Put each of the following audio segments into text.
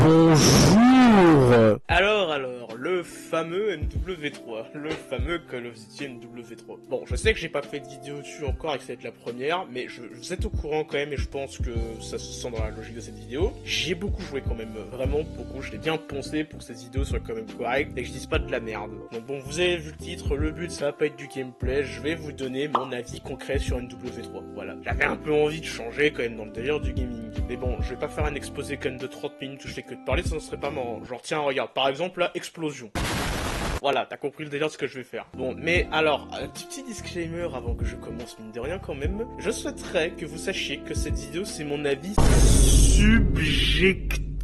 Bonjour. Alors, le fameux MW3, le fameux Call of Duty MW3. Bon, je sais que j'ai pas fait de vidéo dessus encore et que ça va être la première, mais vous êtes au courant quand même et je pense que ça se sent dans la logique de cette vidéo. J'y ai beaucoup joué quand même, vraiment beaucoup, je l'ai bien poncé pour que cette vidéo soit quand même correcte et que je dise pas de la merde. Donc bon, vous avez vu le titre, le but ça va pas être du gameplay, je vais vous donner mon avis concret sur MW3. Voilà, j'avais un peu envie de changer quand même dans le délire du gaming. Mais bon, je vais pas faire un exposé quand même de 30 minutes où je fais que de parler, ça ne serait pas marrant. Genre tiens, regarde, par exemple là, explosion. Voilà, t'as compris le délire de ce que je vais faire. Bon, mais alors, un petit disclaimer avant que je commence, mine de rien quand même. Je souhaiterais que vous sachiez que cette vidéo, c'est mon avis subjectif.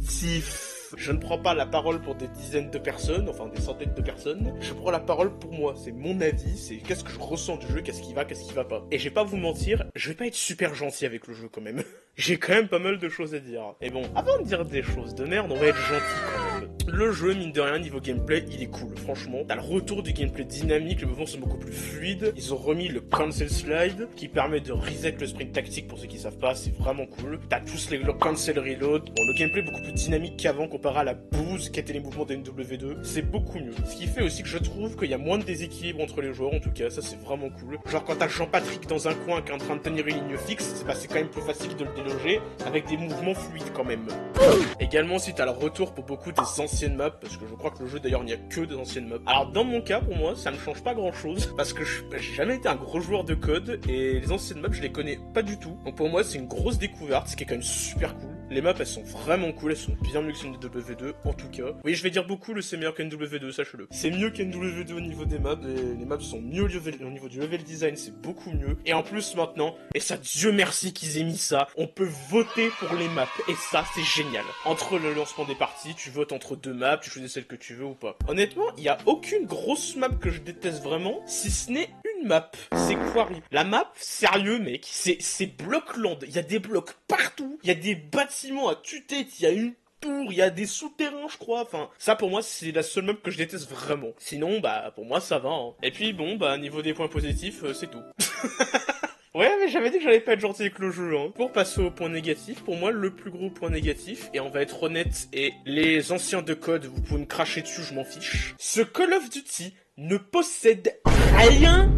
Je ne prends pas la parole pour des dizaines de personnes, enfin des centaines de personnes. Je prends la parole pour moi, c'est mon avis, c'est qu'est-ce que je ressens du jeu, qu'est-ce qui va pas. Et je vais pas vous mentir, je vais pas être super gentil avec le jeu quand même. J'ai quand même pas mal de choses à dire. Et bon, avant de dire des choses de merde, on va être gentil quand même. Le jeu, mine de rien, niveau gameplay, il est cool, franchement. T'as le retour du gameplay dynamique, les mouvements sont beaucoup plus fluides. Ils ont remis le cancel slide, qui permet de reset le sprint tactique pour ceux qui savent pas, c'est vraiment cool. T'as tous les cancel reload. Bon, le gameplay est beaucoup plus dynamique qu'avant, comparé à la bouse qu'étaient les mouvements de MW2. C'est beaucoup mieux. Ce qui fait aussi que je trouve qu'il y a moins de déséquilibre entre les joueurs, en tout cas, ça c'est vraiment cool. Genre quand t'as Jean-Patrick dans un coin qui est en train de tenir une ligne fixe, c'est quand même plus facile de le déloger, avec des mouvements fluides quand même. Également, si t'as le retour pour beaucoup des anciennes maps, parce que je crois que le jeu d'ailleurs il n'y a que des anciennes maps. Alors dans mon cas, pour moi, ça ne change pas grand chose, parce que j'ai jamais été un gros joueur de code, et les anciennes maps je les connais pas du tout. Donc pour moi c'est une grosse découverte, ce qui est quand même super cool. Les maps elles sont vraiment cool, elles sont bien mieux que celles de W2 en tout cas. Oui, je vais dire beaucoup le c'est meilleur qu'NW2, sachez-le. C'est mieux qu'NW2 au niveau des maps, et les maps sont mieux au niveau du level design, c'est beaucoup mieux. Et en plus maintenant, et ça Dieu merci qu'ils aient mis ça, on peut voter pour les maps, et ça c'est génial. Entre le lancement des parties, tu votes entre deux maps, tu choisis celle que tu veux ou pas. Honnêtement, il y a aucune grosse map que je déteste vraiment, si ce n'est une map, c'est Quarry. La map, sérieux mec, c'est Blockland, il y a des blocs partout, il y a des bâtiments à tue-tête, il y a une tour, il y a des souterrains je crois, enfin, ça pour moi c'est la seule map que je déteste vraiment. Sinon, bah, pour moi ça va, hein. Et puis bon, bah, niveau des points positifs, c'est tout. Ouais, mais j'avais dit que j'allais pas être gentil avec le jeu, hein. Pour passer au point négatif, pour moi, le plus gros point négatif, et on va être honnête, et les anciens de code, vous pouvez me cracher dessus, je m'en fiche. Ce Call of Duty ne possède rien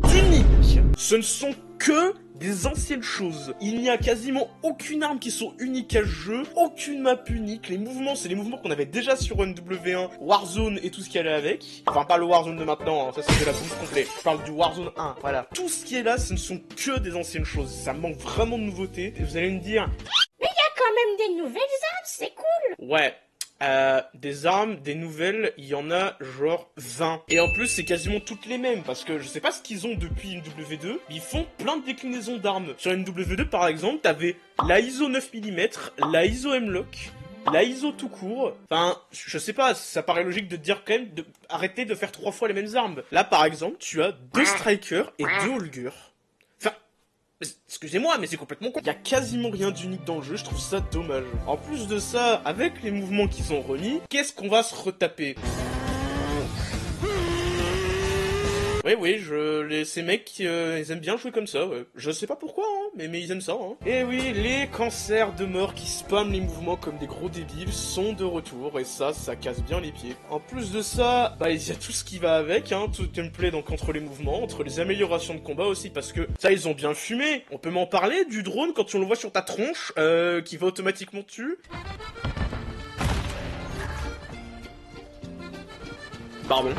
d'unique. Ce ne sont que des anciennes choses. Il n'y a quasiment aucune arme qui sont uniques à ce jeu, aucune map unique. Les mouvements, c'est les mouvements qu'on avait déjà sur MW1, Warzone et tout ce qui allait avec. Enfin, pas le Warzone de maintenant, hein. Ça c'est de la bouffe complète. Je parle du Warzone 1, voilà. Tout ce qui est là, ce ne sont que des anciennes choses. Ça manque vraiment de nouveautés. Et vous allez me dire... Mais il y a quand même des nouvelles armes, c'est cool. Ouais. Des armes, des nouvelles, il y en a genre 20. Et en plus, c'est quasiment toutes les mêmes, parce que je sais pas ce qu'ils ont depuis MW2, mais ils font plein de déclinaisons d'armes. Sur MW2, par exemple, t'avais la ISO 9 mm, la ISO M-Lock, la ISO tout court. Enfin, je sais pas, ça paraît logique de dire quand même, arrêter de faire 3 fois les mêmes armes. Là, par exemple, tu as 2 strikers et 2 Holger. Excusez-moi, mais c'est complètement con. Il y a quasiment rien d'unique dans le jeu, je trouve ça dommage. En plus de ça, avec les mouvements qu'ils ont remis, qu'est-ce qu'on va se retaper ? Oui, ces mecs, ils aiment bien jouer comme ça, ouais. Je sais pas pourquoi, hein, mais ils aiment ça, hein. Et oui, les cancers de mort qui spamment les mouvements comme des gros débiles sont de retour, et ça casse bien les pieds. En plus de ça, bah, il y a tout ce qui va avec, hein, tout le gameplay, donc entre les mouvements, entre les améliorations de combat aussi, parce que ça, ils ont bien fumé. On peut m'en parler, du drone, quand on le voit sur ta tronche, qui va automatiquement dessus. Pardon.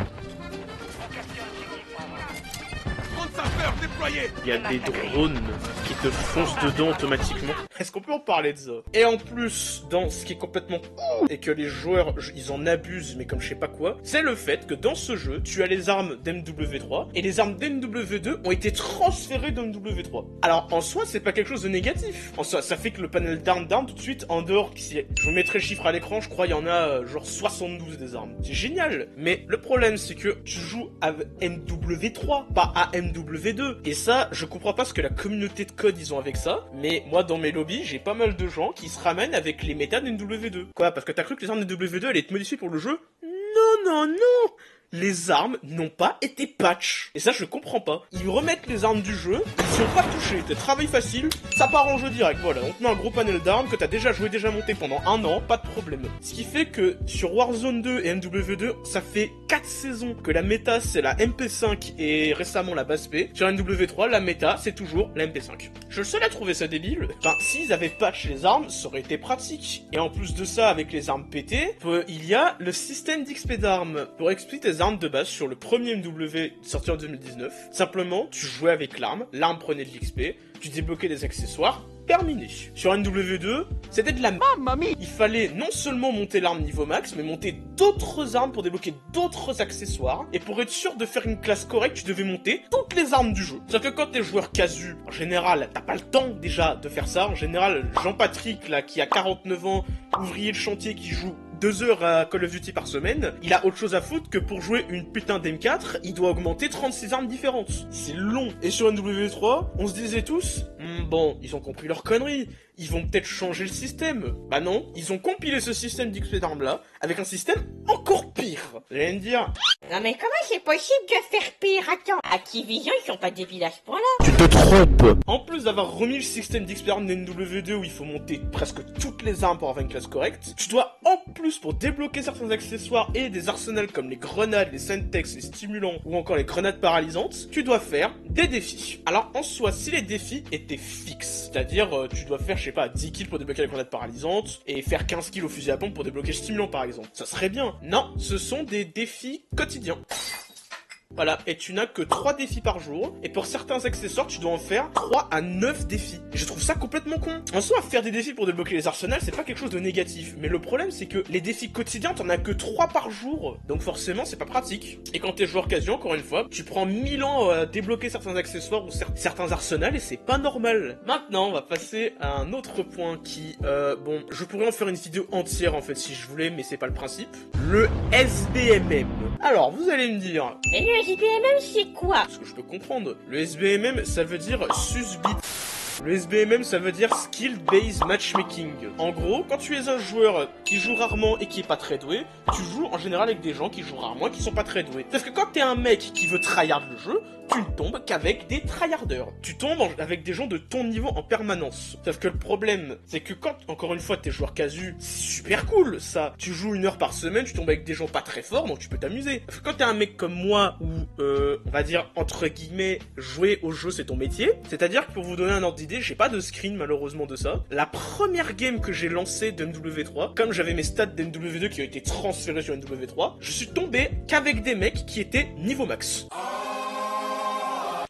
Il y a des drones qui te foncent dedans automatiquement. Est-ce qu'on peut en parler de ça? Et en plus, dans ce qui est complètement cool, et que les joueurs, ils en abusent, mais comme je sais pas quoi, c'est le fait que dans ce jeu, tu as les armes d'MW3, et les armes d'MW2 ont été transférées d'MW3. Alors, en soi, c'est pas quelque chose de négatif. En soi, ça fait que le panel d'armes tout de suite, en dehors, si je vous mettrai le chiffre à l'écran, je crois il y en a genre 72 des armes. C'est génial. Mais le problème, c'est que tu joues à MW3, pas à MW2. Et ça, je comprends pas ce que la communauté de code ils ont avec ça, mais moi dans mes lobbies, j'ai pas mal de gens qui se ramènent avec les méta d'NW2. Quoi, parce que t'as cru que les armes de NW2 allaient être modifiées pour le jeu? Non, non, non! les armes n'ont pas été patch. Et ça, je comprends pas. Ils remettent les armes du jeu, ils y ont pas touché. T'es travail facile, ça part en jeu direct. Voilà, on te met un gros panel d'armes que t'as déjà joué, déjà monté pendant un an, pas de problème. Ce qui fait que sur Warzone 2 et MW2, ça fait 4 saisons que la méta c'est la MP5 et récemment la base P. Sur MW3, la méta c'est toujours la MP5. Je suis le seul à trouver ça débile. Enfin, s'ils avaient patch les armes, ça aurait été pratique. Et en plus de ça, avec les armes pétées, il y a le système d'XP d'armes. Pour XP tes armes de base sur le premier MW sorti en 2019, simplement tu jouais avec l'arme prenait de l'XP, tu débloquais des accessoires, terminé. Sur NW2, c'était de la mamie. Il fallait non seulement monter l'arme niveau max, mais monter d'autres armes pour débloquer d'autres accessoires. Et pour être sûr de faire une classe correcte, tu devais monter toutes les armes du jeu. Sauf que quand t'es joueur casu, en général, t'as pas le temps déjà de faire ça. En général, Jean-Patrick, là, qui a 49 ans, ouvrier de chantier qui joue 2 heures à Call of Duty par semaine, il a autre chose à foutre que pour jouer une putain d'M4, il doit augmenter 36 armes différentes. C'est long. Et sur NW3, on se disait tous, bon, ils ont compris leur connerie, ils vont peut-être changer le système. Bah non, ils ont compilé ce système d'XP d'armes là, avec un système encore pire. Vous allez me dire... Non mais comment c'est possible de faire pire? Attends, Activision, ils sont pas débiles à ce point-là. Tu te trompes. En plus d'avoir remis le système d'XP d'armes d'NW2 où il faut monter presque toutes les armes pour avoir une classe correcte, tu dois en plus, pour débloquer certains accessoires et des arsenals comme les grenades, les Semtex, les stimulants ou encore les grenades paralysantes, tu dois faire des défis. Alors en soi, si les défis étaient fixes, c'est-à-dire tu dois faire, je sais pas, 10 kills pour débloquer la grenade paralysante et faire 15 kills au fusil à pompe pour débloquer le stimulant par exemple, ça serait bien. Non, ce sont des défis quotidiens. Voilà, et tu n'as que 3 défis par jour, et pour certains accessoires, tu dois en faire 3 à 9 défis. Et je trouve ça complètement con. En soi, faire des défis pour débloquer les arsenals, c'est pas quelque chose de négatif, mais le problème, c'est que les défis quotidiens, t'en as que 3 par jour, donc forcément, c'est pas pratique. Et quand t'es joueur quasi, encore une fois, tu prends 1000 ans à débloquer certains accessoires ou certains arsenals, et c'est pas normal. Maintenant, on va passer à un autre point qui, bon, je pourrais en faire une vidéo entière, en fait, si je voulais, mais c'est pas le principe. Le SBMM. Alors, vous allez me dire... Mais le SBMM, c'est quoi? Ce que je peux comprendre. Le SBMM, ça veut dire susbit. Le SBMM, ça veut dire Skill Based Matchmaking. En gros, quand tu es un joueur qui joue rarement et qui est pas très doué, tu joues en général avec des gens qui jouent rarement et qui sont pas très doués. Parce que quand t'es un mec qui veut tryhard le jeu, tu ne tombes qu'avec des tryharders. Tu tombes avec des gens de ton niveau en permanence. Sauf que le problème, c'est que quand, encore une fois, t'es joueur casu, c'est super cool, ça. Tu joues 1 heure par semaine, tu tombes avec des gens pas très forts, donc tu peux t'amuser. Parce que quand t'es un mec comme moi, où, on va dire, entre guillemets, jouer au jeu, c'est ton métier. C'est-à-dire que pour vous donner un ordre d'idée, j'ai pas de screen, malheureusement, de ça. La première game que j'ai lancée de MW3, comme j'avais mes stats de MW2 qui ont été transférés sur MW3, je suis tombé qu'avec des mecs qui étaient niveau max.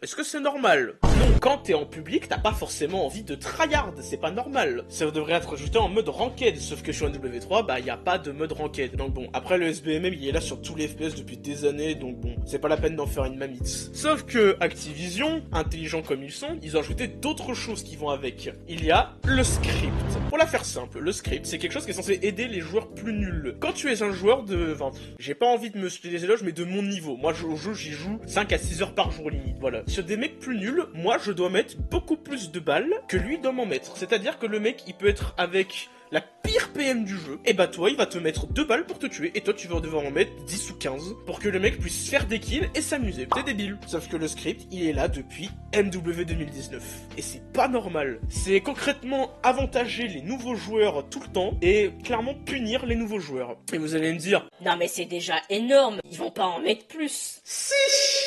Est-ce que c'est normal? Non, quand t'es en public, t'as pas forcément envie de tryhard, c'est pas normal. Ça devrait être ajouté en mode ranked, sauf que sur NW3, bah y a pas de mode ranked. Donc bon, après le SBMM, il est là sur tous les FPS depuis des années, donc bon, c'est pas la peine d'en faire une mamite. Sauf que Activision, intelligents comme ils sont, ils ont ajouté d'autres choses qui vont avec. Il y a le script. Pour la faire simple, le script, c'est quelque chose qui est censé aider les joueurs plus nuls. Quand tu es un joueur de... Enfin, j'ai pas envie de me jeter des éloges, mais de mon niveau. Moi, au jeu, j'y joue 5 à 6 heures par jour limite, voilà. Sur des mecs plus nuls, moi je dois mettre beaucoup plus de balles que lui doit m'en mettre. C'est-à-dire que le mec il peut être avec la pire PM du jeu, et bah toi il va te mettre 2 balles pour te tuer, et toi tu vas devoir en mettre 10 ou 15 pour que le mec puisse faire des kills et s'amuser. C'est débile. Sauf que le script il est là depuis MW 2019. Et c'est pas normal. C'est concrètement avantager les nouveaux joueurs tout le temps et clairement punir les nouveaux joueurs. Et vous allez me dire, non mais c'est déjà énorme, ils vont pas en mettre plus. Si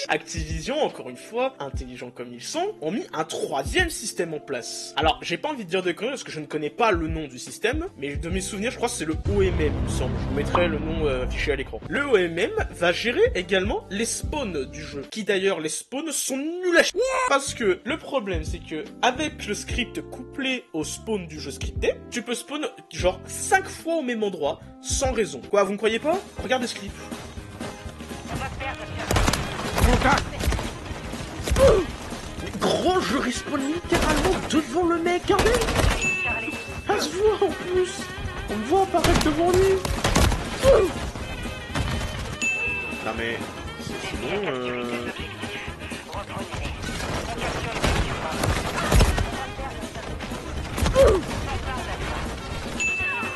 Activision, encore une fois, intelligents comme ils sont, ont mis un 3e système en place. Alors, j'ai pas envie de dire de conneries parce que je ne connais pas le nom du système, mais de mes souvenirs, je crois que c'est le OMM, il me semble. Je vous mettrai le nom affiché à l'écran. Le OMM va gérer également les spawns du jeu, qui d'ailleurs, les spawns sont nuls à chier. Parce que le problème, c'est que avec le script couplé au spawn du jeu scripté, tu peux spawn genre 5 fois au même endroit, sans raison. Quoi, vous ne croyez pas? Regardez ce clip. Gros, je respawn littéralement devant le mec, regardez. Ça se voit en plus. On me voit apparaître devant lui. Non mais... sinon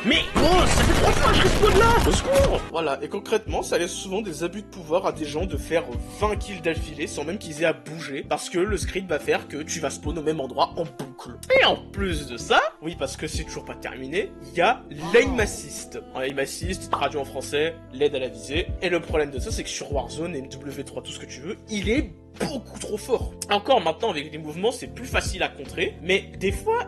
Mais oh, ça fait 3 fois que je respawn là. Au secours. Voilà, et concrètement, ça laisse souvent des abus de pouvoir à des gens de faire 20 kills d'affilée sans même qu'ils aient à bouger, parce que le script va faire que tu vas spawn au même endroit en boucle. Et en plus de ça, oui, parce que c'est toujours pas terminé, il y a l'aim assist. L'aim assist, traduit en français, l'aide à la visée. Et le problème de ça, c'est que sur Warzone, MW3, tout ce que tu veux, il est beaucoup trop fort. Encore maintenant, avec les mouvements, c'est plus facile à contrer, mais des fois,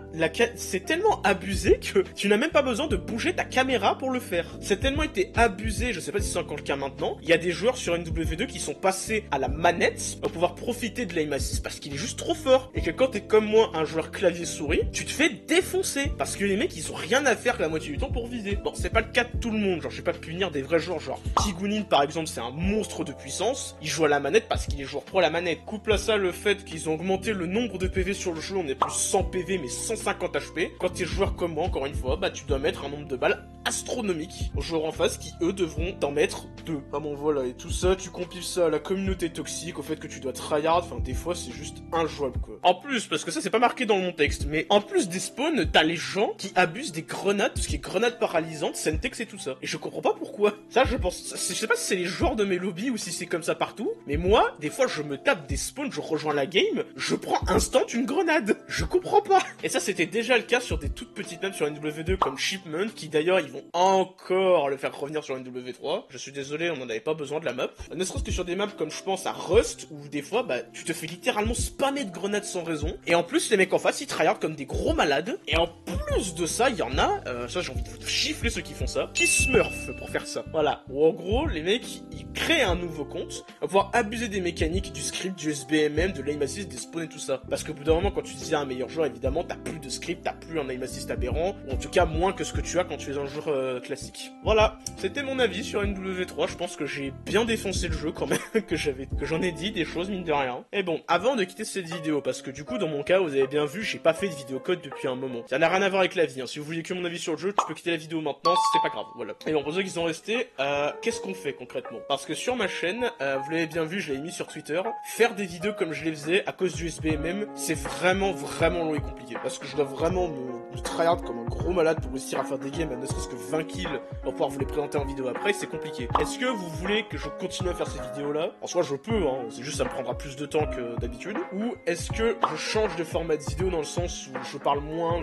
c'est tellement abusé que tu n'as même pas besoin de bouger ta caméra pour le faire. C'est tellement été abusé, je sais pas si c'est encore le cas maintenant, il y a des joueurs sur NW2 qui sont passés à la manette pour pouvoir profiter de l'aim assist parce qu'il est juste trop fort, et que quand t'es comme moi, un joueur clavier-souris, tu te fais défoncer, parce que les mecs, ils ont rien à faire la moitié du temps pour viser. Bon, c'est pas le cas de tout le monde, genre je vais pas punir des vrais joueurs, genre Tigounin par exemple, c'est un monstre de puissance, il joue à la manette parce qu'il est joueur pro à la manette. Couple à ça le fait qu'ils ont augmenté le nombre de PV sur le jeu, on est plus 100 PV mais 150 HP. Quand t'es joueur comme moi, encore une fois, bah tu dois mettre un nombre de balles astronomique aux joueurs en face qui eux devront t'en mettre 2. Ah bon voilà, et tout ça, tu compiles ça à la communauté toxique, au fait que tu dois tryhard, enfin des fois c'est juste injouable quoi. En plus, parce que ça c'est pas marqué dans mon texte, mais en plus des spawns, t'as les gens qui abusent des grenades, tout ce qui est grenades paralysantes, Sentex et tout ça. Et je comprends pas pourquoi. Ça je pense, je sais pas si c'est les joueurs de mes lobbies ou si c'est comme ça partout, mais moi, des fois je me tape des spawns, je rejoins la game, je prends instant une grenade. Je comprends pas. Et ça c'était déjà le cas sur des toutes petites maps sur NW2 comme Shipment, qui d'ailleurs ils vont encore le faire revenir sur NW3. Je suis désolé, on n'en avait pas besoin de la map. Ne serait-ce que sur des maps comme je pense à Rust, où des fois bah tu te fais littéralement spammer de grenades sans raison. Et en plus les mecs en face ils tryhard comme des gros malades. Et en plus de ça, il y en a, ça j'ai envie de vous chiffler ceux qui font ça, qui smurf pour faire ça. Voilà. Ou en gros les mecs ils créent un nouveau compte, vont pouvoir abuser des mécaniques, du script, du SBMM, de l'aim assist, des spawns et tout ça. Parce qu'au bout d'un moment quand tu disais un meilleur joueur, évidemment t'as plus de script, t'as plus un aim assist aberrant, ou en tout cas moins que ce que tu as quand tu es un joueur classique. Voilà, c'était mon avis sur NW3, je pense que j'ai bien défoncé le jeu quand même, que j'en ai dit des choses mine de rien. Et bon, avant de quitter cette vidéo, parce que du coup dans mon cas, vous avez bien vu, j'ai pas fait de vidéo code depuis un moment. Ça n'a rien à voir avec la vie, hein. Si vous voulez que mon avis sur le jeu, tu peux quitter la vidéo maintenant, c'est pas grave, voilà. Et bon, pour ceux qui sont restés, qu'est-ce qu'on fait concrètement? Parce que sur ma chaîne, vous l'avez bien vu, je l'avais mis sur Twitter, faire des vidéos comme je les faisais à cause du SBMM, c'est vraiment long et compliqué. Parce que je dois vraiment me tryhard comme un gros malade pour réussir à faire des games à ne serait-ce que 20 kills pour pouvoir vous les présenter en vidéo après, c'est compliqué. Est-ce que vous voulez que je continue à faire ces vidéos-là? En soi, je peux, hein, c'est juste ça me prendra plus de temps que d'habitude. Ou est-ce que je change de format de vidéo dans le sens où je parle moins,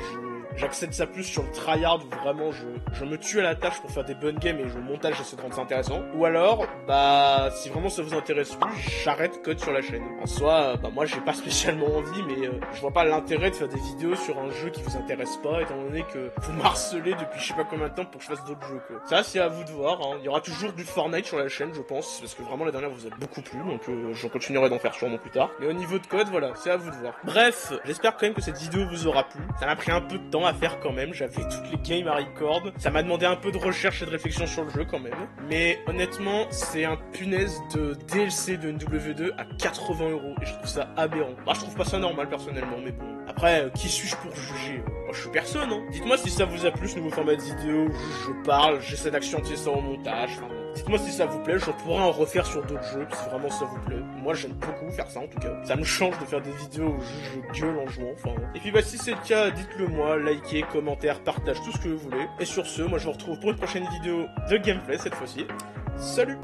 j'accède ça plus sur le tryhard où vraiment je me tue à la tâche pour faire des bonnes games et le montage j'essaie de rendre ça intéressant. Ou alors, bah, si vraiment ça vous intéresse plus, j'arrête code sur la chaîne. En soi, bah moi j'ai pas spécialement envie, mais je vois pas l'intérêt de faire des vidéos sur un jeu qui vous intéresse pas, étant donné que vous m'harcelez depuis je sais pas combien de temps pour que je fasse d'autres jeux quoi. Ça c'est à vous de voir, hein. Il y aura toujours du Fortnite sur la chaîne je pense, parce que vraiment la dernière vous êtes beaucoup plu, donc je continuerai d'en faire sûrement plus tard. Mais au niveau de code, voilà, c'est à vous de voir. Bref, j'espère quand même que cette vidéo vous aura plu. Ça m'a pris un peu de temps à faire quand même, j'avais toutes les games à record, ça m'a demandé un peu de recherche et de réflexion sur le jeu quand même. Mais honnêtement, c'est un punaise de DLC de NW2 à 80 € et je trouve ça aberrant. Bah je trouve pas ça normal personnellement, mais bon. Après, qui suis-je pour juger? Moi je suis personne, hein. Dites-moi si ça vous a plu ce nouveau format de vidéo, je parle, j'essaie d'accentuer ça au montage, enfin bon. Dites-moi si ça vous plaît, je pourrais en refaire sur d'autres jeux, si vraiment ça vous plaît. Moi j'aime beaucoup faire ça en tout cas. Ça me change de faire des vidéos où je gueule en jouant, enfin. Et puis bah si c'est le cas, dites-le moi, likez, commentaire, partage, tout ce que vous voulez. Et sur ce, moi je vous retrouve pour une prochaine vidéo de gameplay cette fois-ci. Salut!